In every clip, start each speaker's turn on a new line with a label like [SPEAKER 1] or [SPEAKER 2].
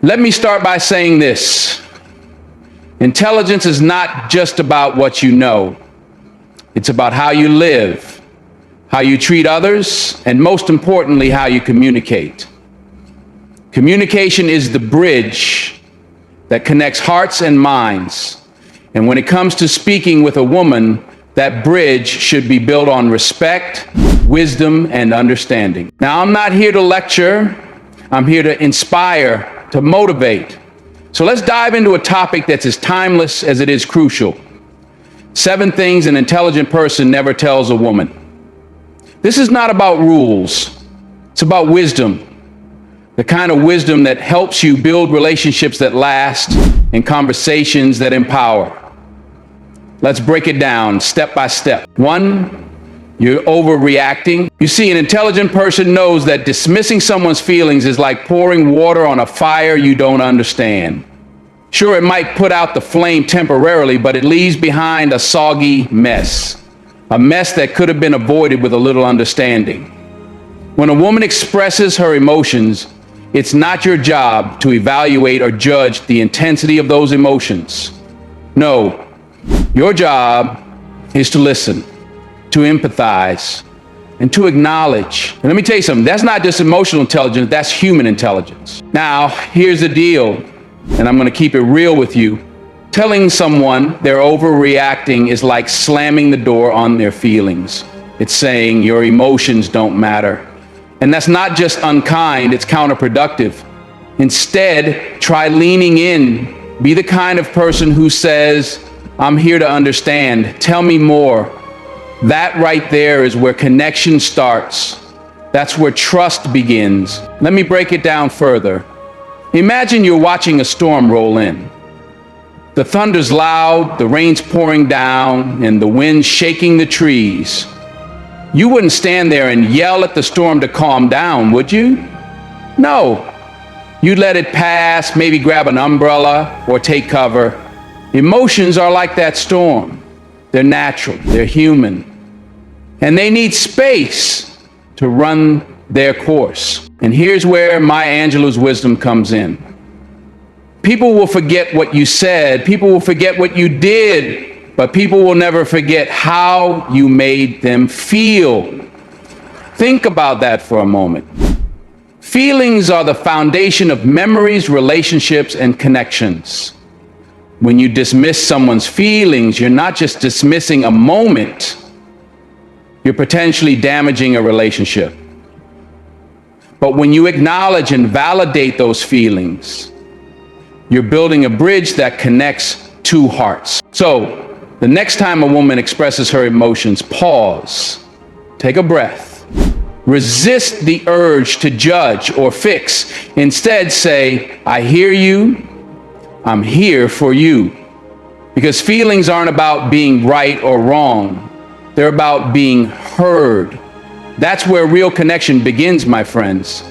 [SPEAKER 1] Let me start by saying this. Intelligence is not just about what you know. It's about how you live, how you treat others, and most importantly, how you communicate. Communication is the bridge that connects hearts and minds. And when it comes to speaking with a woman, that bridge should be built on respect, wisdom, and understanding. Now, I'm not here to lecture. I'm here to inspire, to motivate. So let's dive into a topic that's as timeless as it is crucial. 7 things an intelligent person never tells a woman. This is not about rules. It's about wisdom. The kind of wisdom that helps you build relationships that last and conversations that empower. Let's break it down step by step. 1, you're overreacting. You see, an intelligent person knows that dismissing someone's feelings is like pouring water on a fire you don't understand. Sure, it might put out the flame temporarily, but it leaves behind a soggy mess. A mess that could have been avoided with a little understanding. When a woman expresses her emotions, it's not your job to evaluate or judge the intensity of those emotions. No, your job is to listen, to empathize, and to acknowledge. And let me tell you something, that's not just emotional intelligence, that's human intelligence. Now, here's the deal, and I'm gonna keep it real with you. Telling someone they're overreacting is like slamming the door on their feelings. It's saying your emotions don't matter. And that's not just unkind, it's counterproductive. Instead, try leaning in. Be the kind of person who says, I'm here to understand, tell me more. That right there is where connection starts. That's where trust begins. Let me break it down further. Imagine you're watching a storm roll in. The thunder's loud, the rain's pouring down, and the wind shaking the trees. You wouldn't stand there and yell at the storm to calm down, would you? No. You'd let it pass, maybe grab an umbrella or take cover. Emotions are like that storm. They're natural, they're human, and they need space to run their course. And here's where Maya Angelou's wisdom comes in. People will forget what you said, people will forget what you did, but people will never forget how you made them feel. Think about that for a moment. Feelings are the foundation of memories, relationships, and connections. When you dismiss someone's feelings, you're not just dismissing a moment, you're potentially damaging a relationship. But when you acknowledge and validate those feelings, you're building a bridge that connects 2 hearts. So, the next time a woman expresses her emotions, pause, take a breath, resist the urge to judge or fix. Instead, say, I hear you. I'm here for you. Because feelings aren't about being right or wrong. They're about being heard. That's where real connection begins, my friends.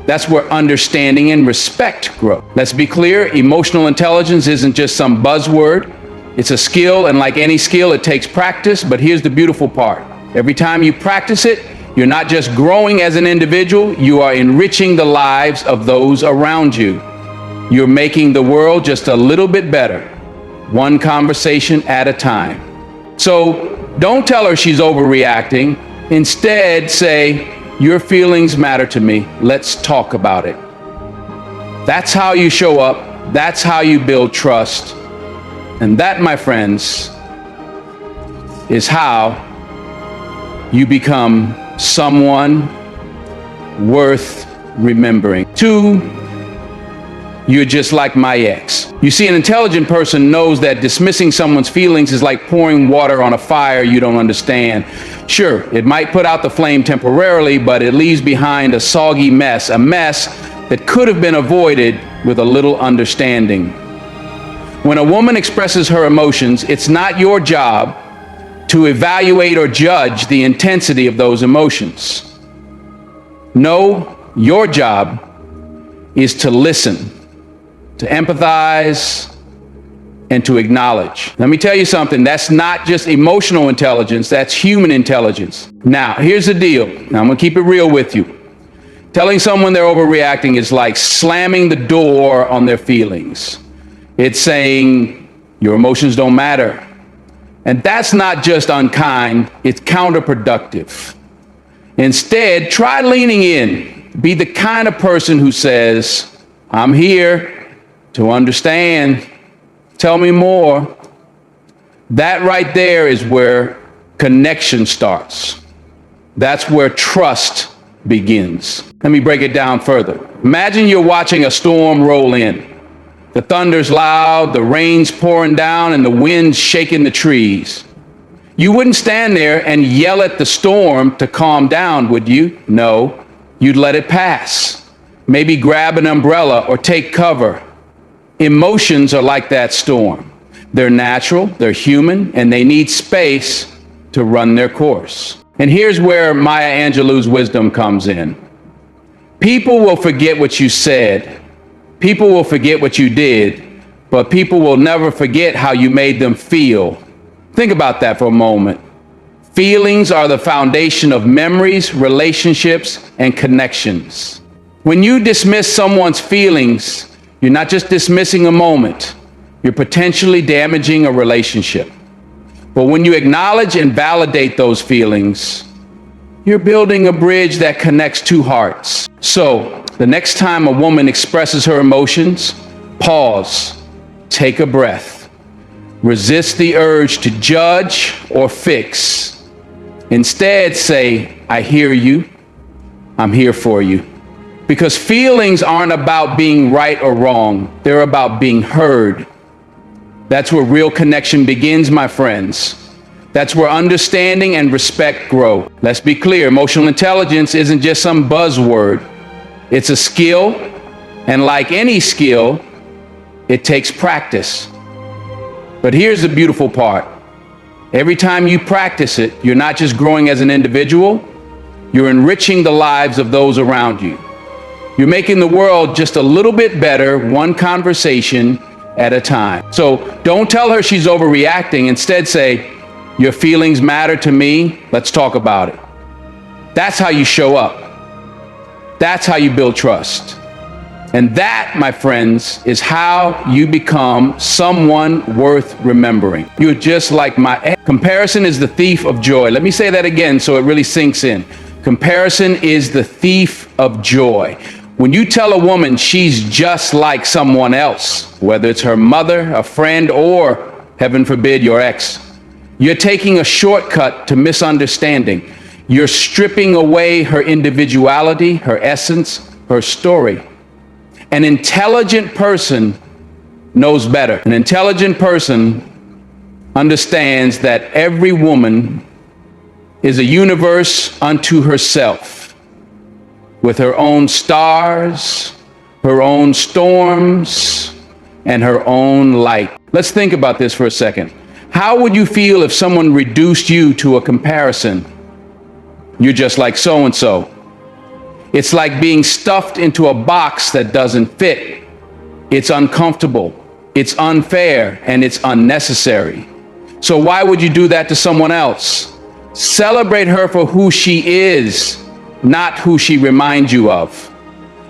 [SPEAKER 1] That's where understanding and respect grow. Let's be clear, emotional intelligence isn't just some buzzword. It's a skill, and like any skill, it takes practice, but here's the beautiful part. Every time you practice it, you're not just growing as an individual, you are enriching the lives of those around you. You're making the world just a little bit better, one conversation at a time. So don't tell her she's overreacting. Instead, say, your feelings matter to me. Let's talk about it. That's how you show up. That's how you build trust. And that, my friends, is how you become someone worth remembering. 2, you're just like my ex. You see, an intelligent person knows that dismissing someone's feelings is like pouring water on a fire you don't understand. Sure, it might put out the flame temporarily, but it leaves behind a soggy mess, a mess that could have been avoided with a little understanding. When a woman expresses her emotions, it's not your job to evaluate or judge the intensity of those emotions. No, your job is to listen, to empathize, and to acknowledge. Let me tell you something, that's not just emotional intelligence, that's human intelligence. Now, here's the deal. Now, I'm gonna keep it real with you. Telling someone they're overreacting is like slamming the door on their feelings. It's saying your emotions don't matter. And that's not just unkind, it's counterproductive. Instead, try leaning in. Be the kind of person who says, I'm here to understand. Tell me more. That right there is where connection starts. That's where trust begins. Let me break it down further. Imagine you're watching a storm roll in. The thunder's loud, the rain's pouring down, and the wind's shaking the trees. You wouldn't stand there and yell at the storm to calm down, would you? No, you'd let it pass. Maybe grab an umbrella or take cover. Emotions are like that storm. They're natural, they're human, and they need space to run their course. And here's where Maya Angelou's wisdom comes in. People will forget what you said. People will forget what you did, but people will never forget how you made them feel. Think about that for a moment. Feelings are the foundation of memories, relationships, and connections. When you dismiss someone's feelings, you're not just dismissing a moment, you're potentially damaging a relationship. But when you acknowledge and validate those feelings, you're building a bridge that connects two hearts. So, the next time a woman expresses her emotions, pause, take a breath. Resist the urge to judge or fix. Instead, say, I hear you, I'm here for you. Because feelings aren't about being right or wrong, they're about being heard. That's where real connection begins, my friends. That's where understanding and respect grow. Let's be clear, emotional intelligence isn't just some buzzword. It's a skill, and like any skill, it takes practice. But here's the beautiful part. Every time you practice it, you're not just growing as an individual, you're enriching the lives of those around you. You're making the world just a little bit better, one conversation at a time. So don't tell her she's overreacting. Instead say, your feelings matter to me. Let's talk about it. That's how you show up. That's how you build trust. And that, my friends, is how you become someone worth remembering. You're just like my ex. Comparison is the thief of joy. Let me say that again so it really sinks in. Comparison is the thief of joy. When you tell a woman she's just like someone else, whether it's her mother, a friend, or, heaven forbid, your ex, you're taking a shortcut to misunderstanding. You're stripping away her individuality, her essence, her story. An intelligent person knows better. An intelligent person understands that every woman is a universe unto herself, with her own stars, her own storms, and her own light. Let's think about this for a second. How would you feel if someone reduced you to a comparison? You're just like so-and-so. It's like being stuffed into a box that doesn't fit. It's uncomfortable, it's unfair, and it's unnecessary. So why would you do that to someone else? Celebrate her for who she is, not who she reminds you of.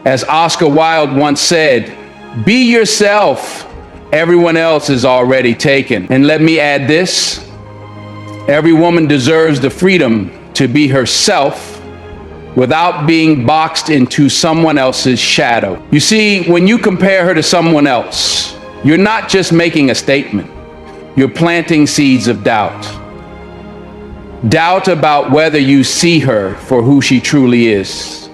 [SPEAKER 1] As Oscar Wilde once said, be yourself. Everyone else is already taken. And let me add this. Every woman deserves the freedom to be herself without being boxed into someone else's shadow. You see, when you compare her to someone else, you're not just making a statement. You're planting seeds of doubt. Doubt about whether you see her for who she truly is.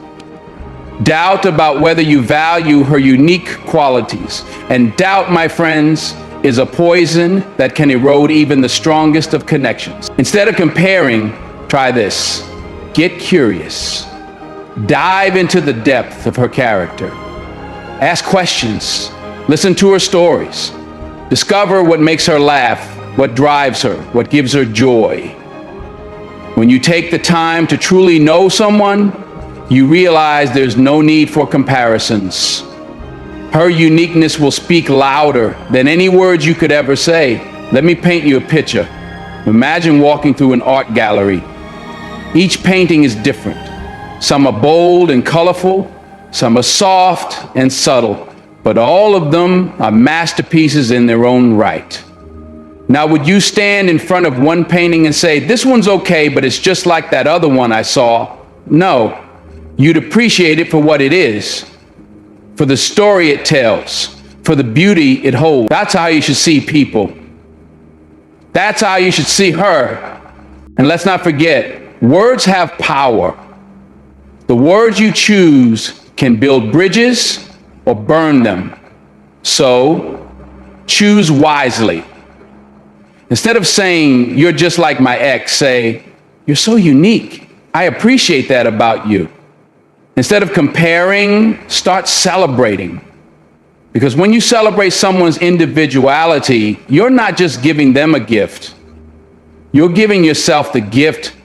[SPEAKER 1] Doubt about whether you value her unique qualities. And doubt, my friends, is a poison that can erode even the strongest of connections. Instead of comparing, try this. Get curious. Dive into the depth of her character. Ask questions. Listen to her stories. Discover what makes her laugh, what drives her, what gives her joy. When you take the time to truly know someone, you realize there's no need for comparisons. Her uniqueness will speak louder than any words you could ever say. Let me paint you a picture. Imagine walking through an art gallery. Each painting is different. Some are bold and colorful, some are soft and subtle, but all of them are masterpieces in their own right. Now, would you stand in front of one painting and say, this one's okay, but it's just like that other one I saw? No, you'd appreciate it for what it is, for the story it tells, for the beauty it holds. That's how you should see people. That's how you should see her. And let's not forget, words have power. The words you choose can build bridges or burn them. So choose wisely. Instead of saying, you're just like my ex, say, you're so unique. I appreciate that about you. Instead of comparing, start celebrating. Because when you celebrate someone's individuality, you're not just giving them a gift. You're giving yourself the gift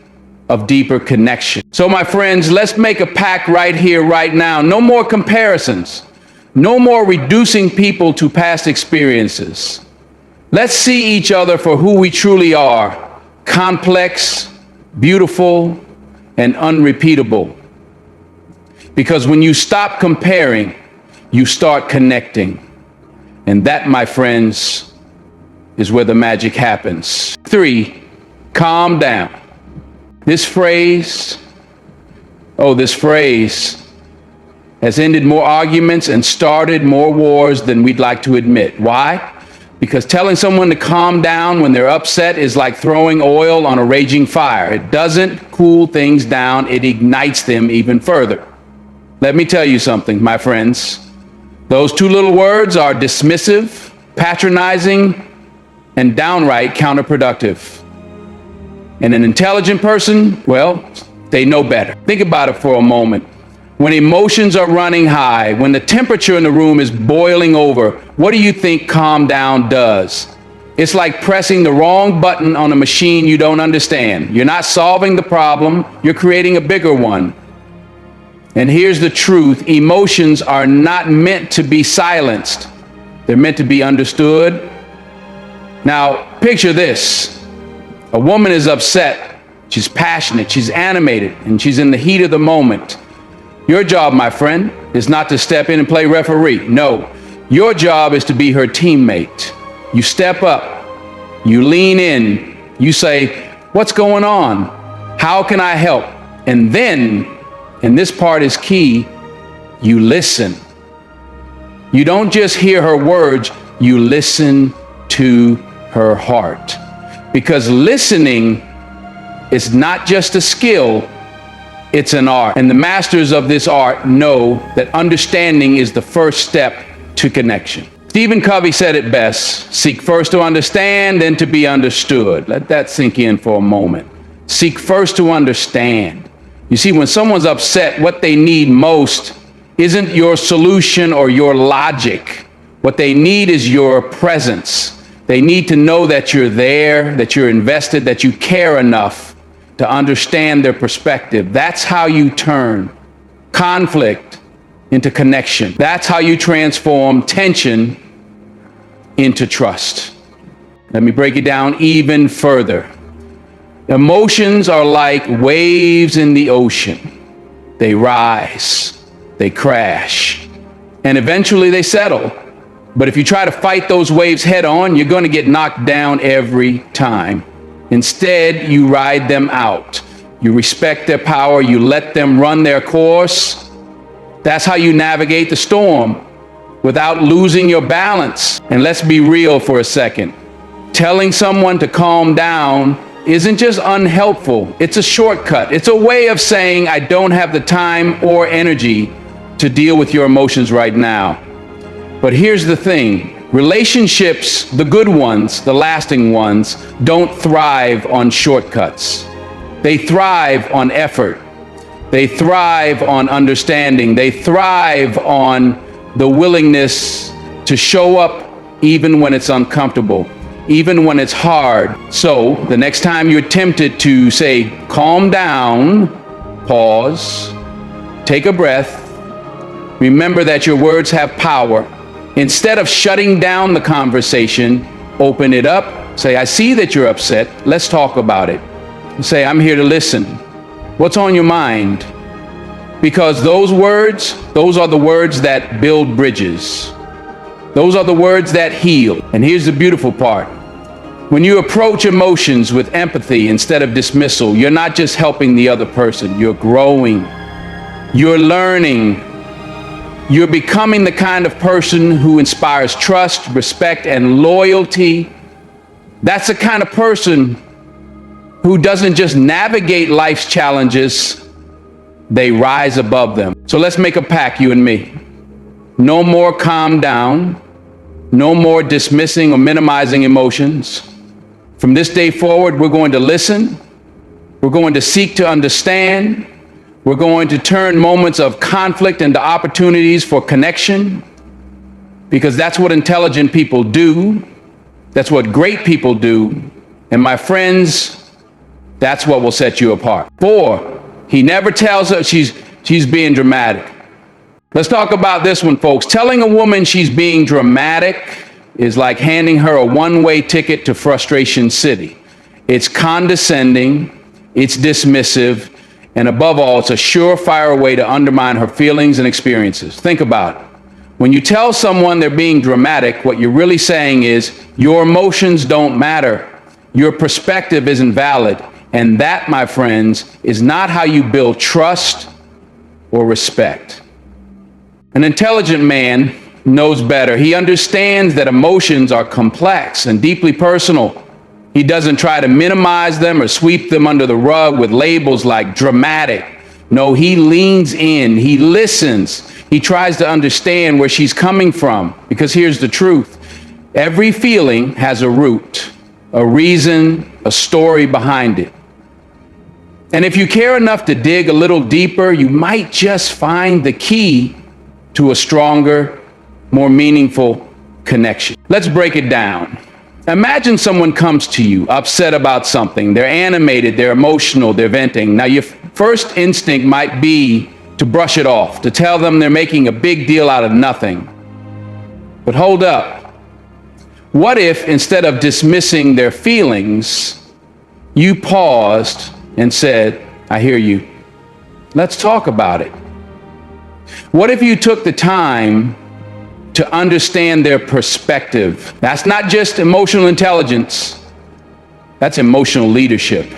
[SPEAKER 1] of deeper connection. So my friends, let's make a pact right here, right now. No more comparisons. No more reducing people to past experiences. Let's see each other for who we truly are: complex, beautiful, and unrepeatable. Because when you stop comparing, you start connecting. And that, my friends, is where the magic happens. 3, calm down. This phrase has ended more arguments and started more wars than we'd like to admit. Why? Because telling someone to calm down when they're upset is like throwing oil on a raging fire. It doesn't cool things down, it ignites them even further. Let me tell you something, my friends. Those 2 little words are dismissive, patronizing, and downright counterproductive. And an intelligent person, well, they know better. Think about it for a moment. When emotions are running high, when the temperature in the room is boiling over, what do you think calm down does? It's like pressing the wrong button on a machine you don't understand. You're not solving the problem, you're creating a bigger one. And here's the truth: emotions are not meant to be silenced. They're meant to be understood. Now, picture this. A woman is upset, she's passionate, she's animated, and she's in the heat of the moment. Your job, my friend, is not to step in and play referee. No, your job is to be her teammate. You step up, you lean in, you say, what's going on? How can I help? And then, and this part is key, you listen. You don't just hear her words, you listen to her heart. Because listening is not just a skill, it's an art. And the masters of this art know that understanding is the first step to connection. Stephen Covey said it best: seek first to understand, then to be understood. Let that sink in for a moment. Seek first to understand. You see, when someone's upset, what they need most isn't your solution or your logic. What they need is your presence. They need to know that you're there, that you're invested, that you care enough to understand their perspective. That's how you turn conflict into connection. That's how you transform tension into trust. Let me break it down even further. Emotions are like waves in the ocean. They rise, they crash, and eventually they settle. But if you try to fight those waves head on, you're going to get knocked down every time. Instead, you ride them out. You respect their power. You let them run their course. That's how you navigate the storm without losing your balance. And let's be real for a second. Telling someone to calm down isn't just unhelpful. It's a shortcut. It's a way of saying, I don't have the time or energy to deal with your emotions right now. But here's the thing, relationships, the good ones, the lasting ones, don't thrive on shortcuts. They thrive on effort. They thrive on understanding. They thrive on the willingness to show up even when it's uncomfortable, even when it's hard. So the next time you're tempted to say, calm down, pause, take a breath, remember that your words have power. Instead of shutting down the conversation, open it up. Say, I see that you're upset. Let's talk about it. Say, I'm here to listen. What's on your mind? Because those are the words that build bridges. Those are the words that heal. And here's the beautiful part. When you approach emotions with empathy instead of dismissal, you're not just helping the other person, you're growing, you're learning, you're becoming the kind of person who inspires trust, respect, and loyalty. That's the kind of person who doesn't just navigate life's challenges, they rise above them. So let's make a pact, you and me. No more calm down, no more dismissing or minimizing emotions. From this day forward, we're going to listen, we're going to seek to understand, we're going to turn moments of conflict into opportunities for connection, because that's what intelligent people do. That's what great people do. And my friends, that's what will set you apart. 4, he never tells her she's being dramatic. Let's talk about this one, folks. Telling a woman she's being dramatic is like handing her a one-way ticket to Frustration City. It's condescending, it's dismissive, and above all, it's a surefire way to undermine her feelings and experiences. Think about it. When you tell someone they're being dramatic, what you're really saying is, your emotions don't matter. Your perspective isn't valid. And that, my friends, is not how you build trust or respect. An intelligent man knows better. He understands that emotions are complex and deeply personal. He doesn't try to minimize them or sweep them under the rug with labels like dramatic. No, he leans in, he listens, he tries to understand where she's coming from. Because here's the truth. Every feeling has a root, a reason, a story behind it. And if you care enough to dig a little deeper, you might just find the key to a stronger, more meaningful connection. Let's break it down. Imagine someone comes to you upset about something. They're animated, they're emotional, they're venting. Now, your first instinct might be to brush it off, to tell them they're making a big deal out of nothing. But hold up. What if, instead of dismissing their feelings, you paused and said, I hear you. Let's talk about it. What if you took the time to understand their perspective? That's not just emotional intelligence, that's emotional leadership.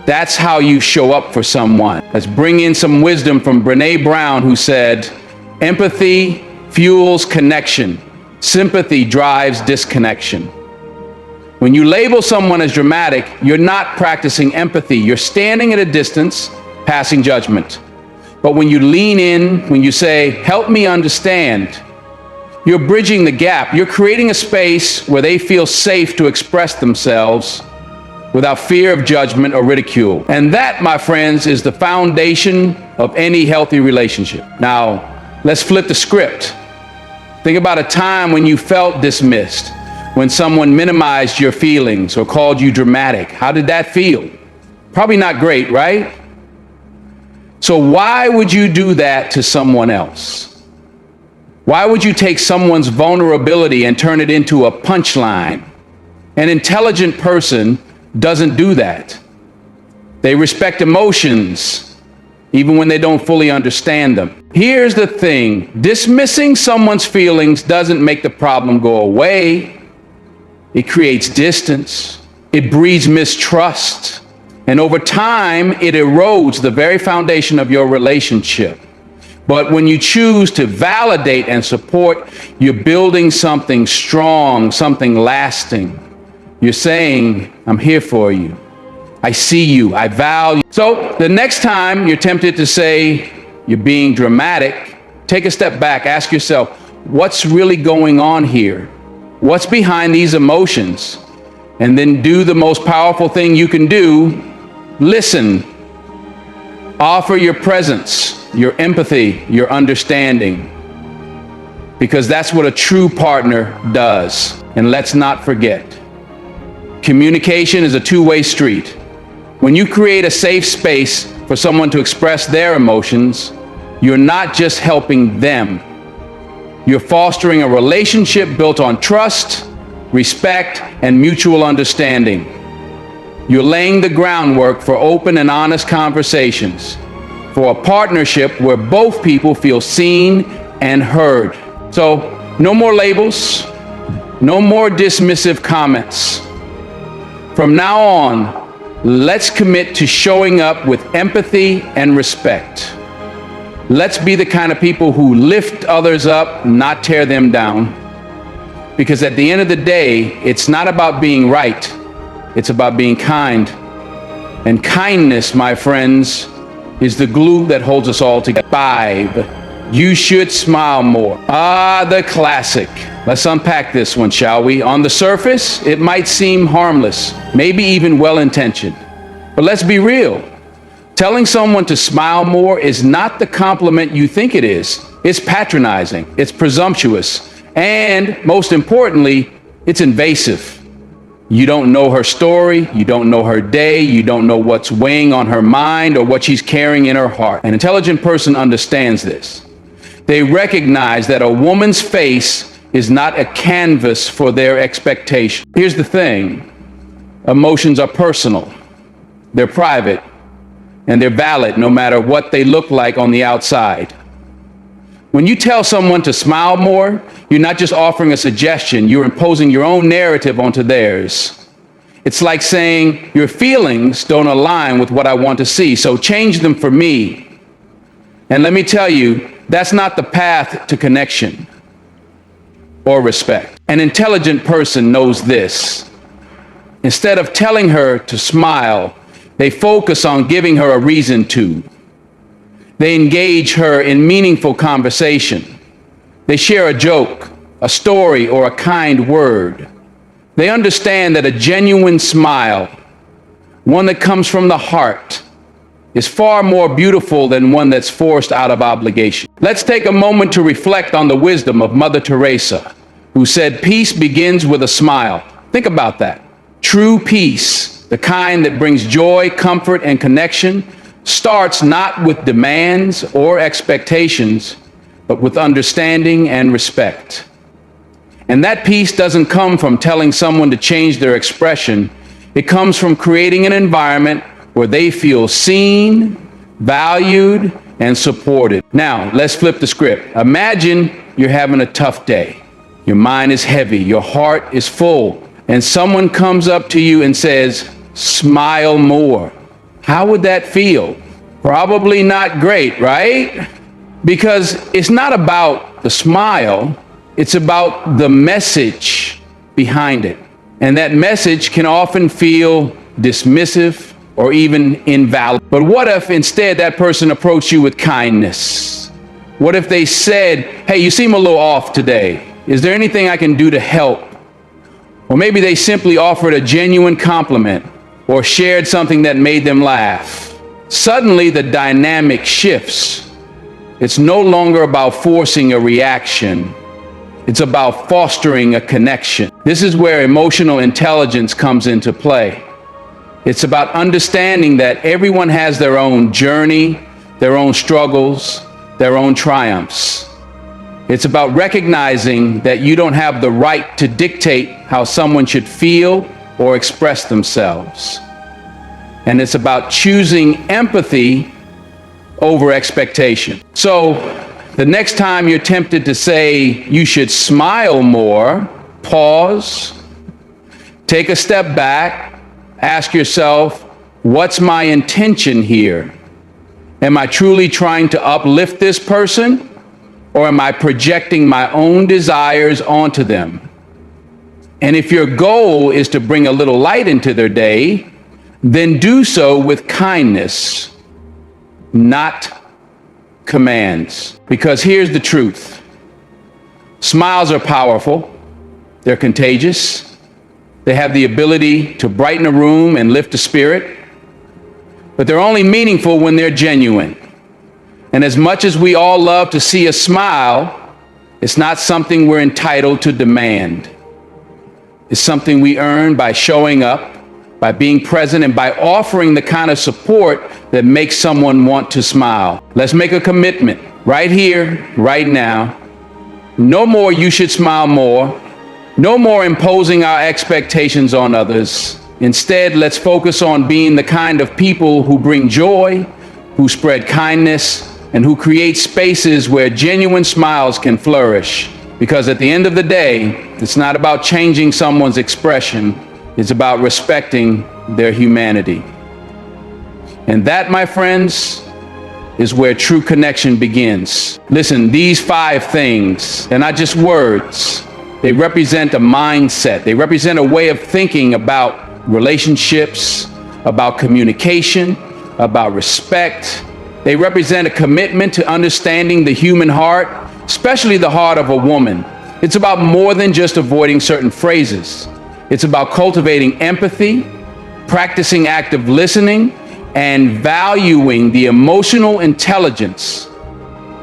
[SPEAKER 1] That's how you show up for someone. Let's bring in some wisdom from Brené Brown, who said, empathy fuels connection. Sympathy drives disconnection. When you label someone as dramatic, you're not practicing empathy. You're standing at a distance, passing judgment. But when you lean in, when you say, help me understand, you're bridging the gap. You're creating a space where they feel safe to express themselves without fear of judgment or ridicule. And that, my friends, is the foundation of any healthy relationship. Now, let's flip the script. Think about a time when you felt dismissed, when someone minimized your feelings or called you dramatic. How did that feel? Probably not great, right? So why would you do that to someone else? Why would you take someone's vulnerability and turn it into a punchline? An intelligent person doesn't do that. They respect emotions, even when they don't fully understand them. Here's the thing, dismissing someone's feelings doesn't make the problem go away. It creates distance. It breeds mistrust. And over time, it erodes the very foundation of your relationship. But when you choose to validate and support, you're building something strong, something lasting. You're saying, I'm here for you. I see you, I value. So the next time you're tempted to say you're being dramatic, take a step back, ask yourself, what's really going on here? What's behind these emotions? And then do the most powerful thing you can do. Listen. Offer your presence, your empathy, your understanding. Because that's what a true partner does. And let's not forget, communication is a two-way street. When you create a safe space for someone to express their emotions, you're not just helping them. You're fostering a relationship built on trust, respect, and mutual understanding. You're laying the groundwork for open and honest conversations. for a partnership where both people feel seen and heard. So, no more labels, no more dismissive comments. From now on, let's commit to showing up with empathy and respect. Let's be the kind of people who lift others up, not tear them down. Because at the end of the day, it's not about being right, it's about being kind. And kindness, my friends, is the glue that holds us all together. 5, you should smile more. The classic. Let's unpack this one, shall we? On the surface, it might seem harmless, maybe even well-intentioned. But let's be real. Telling someone to smile more is not the compliment you think it is. It's patronizing, it's presumptuous, and most importantly, it's invasive. You don't know her story, you don't know her day, you don't know what's weighing on her mind or what she's carrying in her heart. An intelligent person understands this. They recognize that a woman's face is not a canvas for their expectation. Here's the thing, emotions are personal, they're private, and they're valid no matter what they look like on the outside. When you tell someone to smile more, you're not just offering a suggestion, you're imposing your own narrative onto theirs. It's like saying, your feelings don't align with what I want to see, so change them for me. And let me tell you, that's not the path to connection or respect. An intelligent person knows this. Instead of telling her to smile, they focus on giving her a reason to. They engage her in meaningful conversation. They share a joke, a story, or a kind word. They understand that a genuine smile, one that comes from the heart, is far more beautiful than one that's forced out of obligation. Let's take a moment to reflect on the wisdom of Mother Teresa, who said, "Peace begins with a smile." Think about that. True peace, the kind that brings joy, comfort, and connection, starts not with demands or expectations, but with understanding and respect. And that peace doesn't come from telling someone to change their expression. It comes from creating an environment where they feel seen, valued, and supported. Now, let's flip the script. Imagine you're having a tough day. Your mind is heavy, your heart is full, and someone comes up to you and says, "Smile more." How would that feel? Probably not great, right? Because it's not about the smile, it's about the message behind it. And that message can often feel dismissive or even invalid. But what if instead that person approached you with kindness? What if they said, "Hey, you seem a little off today. Is there anything I can do to help?" Or maybe they simply offered a genuine compliment or shared something that made them laugh. Suddenly the dynamic shifts. It's no longer about forcing a reaction. It's about fostering a connection. This is where emotional intelligence comes into play. It's about understanding that everyone has their own journey, their own struggles, their own triumphs. It's about recognizing that you don't have the right to dictate how someone should feel or express themselves. And it's about choosing empathy over expectation. So the next time you're tempted to say you should smile more, pause, take a step back, ask yourself, what's my intention here? Am I truly trying to uplift this person, or am I projecting my own desires onto them? And if your goal is to bring a little light into their day, then do so with kindness, not commands. Because here's the truth. Smiles are powerful. They're contagious. They have the ability to brighten a room and lift a spirit. But they're only meaningful when they're genuine. And as much as we all love to see a smile, it's not something we're entitled to demand. It's something we earn by showing up, by being present, and by offering the kind of support that makes someone want to smile. Let's make a commitment right here, right now. No more "you should smile more." No more imposing our expectations on others. Instead, let's focus on being the kind of people who bring joy, who spread kindness, and who create spaces where genuine smiles can flourish. Because at the end of the day, it's not about changing someone's expression, it's about respecting their humanity. And that, my friends, is where true connection begins. Listen, these 5 things, they're not just words. They represent a mindset. They represent a way of thinking about relationships, about communication, about respect. They represent a commitment to understanding the human heart, especially the heart of a woman. It's about more than just avoiding certain phrases. It's about cultivating empathy, practicing active listening, and valuing the emotional intelligence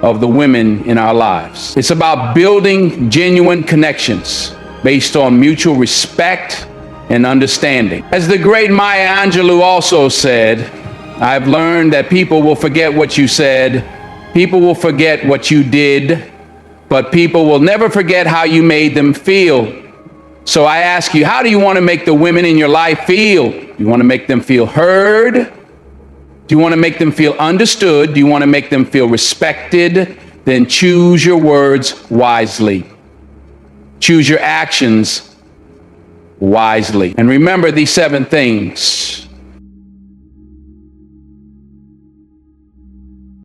[SPEAKER 1] of the women in our lives. It's about building genuine connections based on mutual respect and understanding. As the great Maya Angelou also said, I've learned that people will forget what you said, people will forget what you did, but people will never forget how you made them feel. So I ask you, how do you want to make the women in your life feel? Do you want to make them feel heard? Do you want to make them feel understood? Do you want to make them feel respected? Then choose your words wisely. Choose your actions wisely. And remember these 7 things.